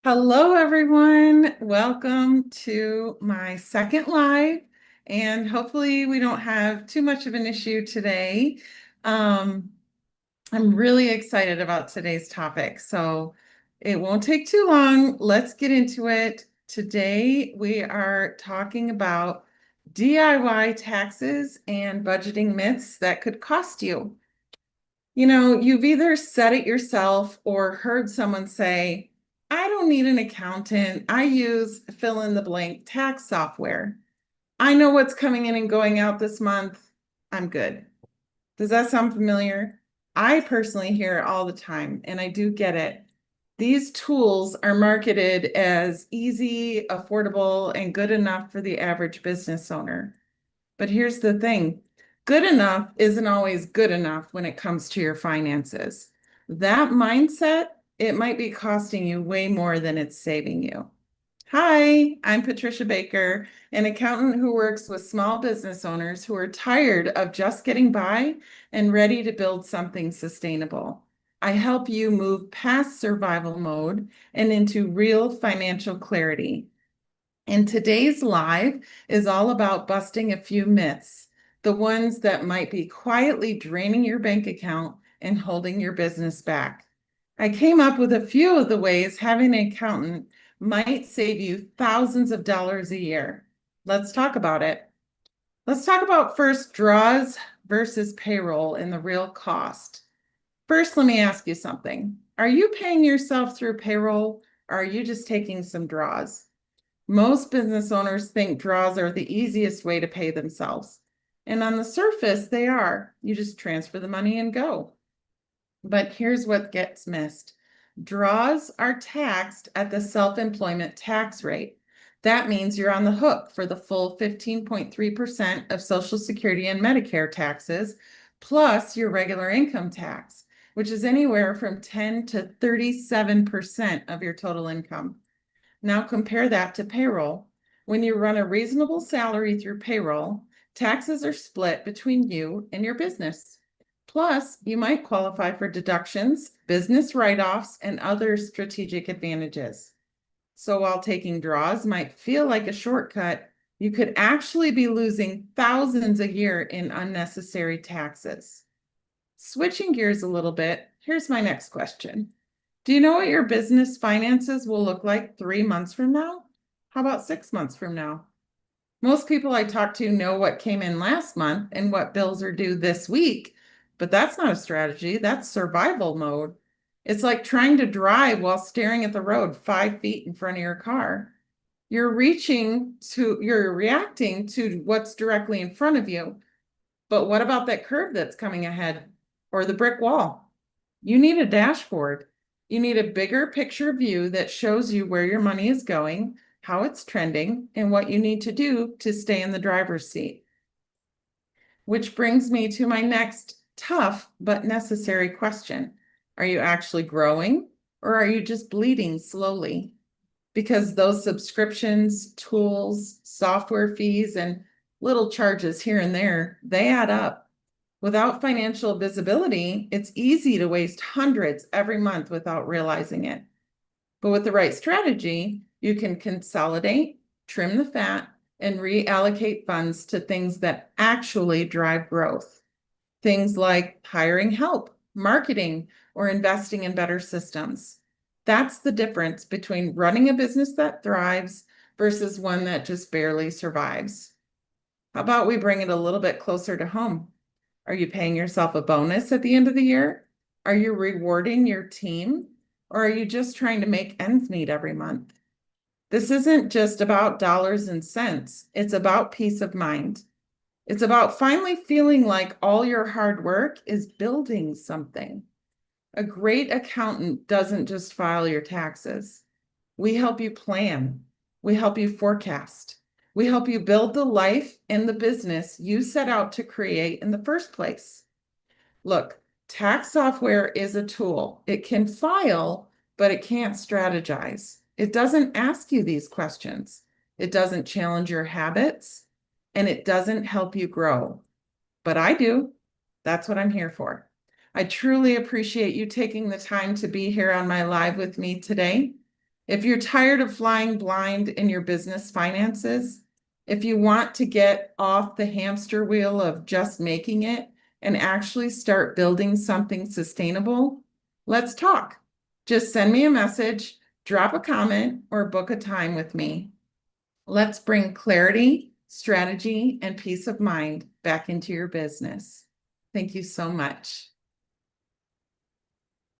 Hello, everyone. Welcome to my second live, and hopefully we don't have too much of an issue today. Um, I'm really excited about today's topic, so it won't take too long. Let's get into it. Today we are talking about DIY taxes and budgeting myths that could cost you. You've either said it yourself or heard someone say, I don't need an accountant. I use fill in the blank tax software. I know what's coming in and going out this month. I'm good. Does that sound familiar? I personally hear it all the time, and I do get it. These tools are marketed as easy, affordable, and good enough for the average business owner. But here's the thing, good enough isn't always good enough when it comes to your finances. That mindset, it might be costing you way more than it's saving you. Hi, I'm Patricia Baker, an accountant who works with small business owners who are tired of just getting by and ready to build something sustainable. I help you move past survival mode and into real financial clarity. And today's live is all about busting a few myths, the ones that might be quietly draining your bank account and holding your business back. I came up with a few of the ways having an accountant might save you thousands of dollars a year. Let's talk about it. Let's talk about first draws versus payroll and the real cost. First, let me ask you something. Are you paying yourself through payroll, or are you just taking some draws? Most business owners think draws are the easiest way to pay themselves. And on the surface, they are. You just transfer the money and go. But here's what gets missed. Draws are taxed at the self-employment tax rate. That means you're on the hook for the full 15.3% of Social Security and Medicare taxes, plus your regular income tax, which is anywhere from 10 to 37% of your total income. Now compare that to payroll. When you run a reasonable salary through payroll, taxes are split between you and your business. Plus, you might qualify for deductions, business write-offs, and other strategic advantages. So while taking draws might feel like a shortcut, you could actually be losing thousands a year in unnecessary taxes. Switching gears a little bit, here's my next question. Do you know what your business finances will look like 3 months from now? How about 6 months from now? Most people I talk to know what came in last month and what bills are due this week, but that's not a strategy. That's survival mode. It's like trying to drive while staring at the road 5 feet in front of your car. You're reacting to what's directly in front of you. But what about that curve that's coming ahead or the brick wall? You need a dashboard. You need a bigger picture view that shows you where your money is going, how it's trending, and what you need to do to stay in the driver's seat. Which brings me to my next tough but necessary question. Are you actually growing, or are you just bleeding slowly? Because those subscriptions, tools, software fees, and little charges here and there, they add up. Without financial visibility, it's easy to waste hundreds every month without realizing it. But with the right strategy, you can consolidate, trim the fat, and reallocate funds to things that actually drive growth. Things like hiring help, marketing, or investing in better systems. That's the difference between running a business that thrives versus one that just barely survives. How about we bring it a little bit closer to home? Are you paying yourself a bonus at the end of the year? Are you rewarding your team? Or are you just trying to make ends meet every month? This isn't just about dollars and cents. It's about peace of mind. It's about finally feeling like all your hard work is building something. A great accountant doesn't just file your taxes. We help you plan. We help you forecast. We help you build the life and the business you set out to create in the first place. Look, tax software is a tool. It can file, but it can't strategize. It doesn't ask you these questions. It doesn't challenge your habits, and it doesn't help you grow. But I do. That's what I'm here for. I truly appreciate you taking the time to be here on my live with me today. If you're tired of flying blind in your business finances, if you want to get off the hamster wheel of just making it and actually start building something sustainable, let's talk. Just send me a message, drop a comment, or book a time with me. Let's bring clarity, strategy, and peace of mind back into your business. Thank you so much.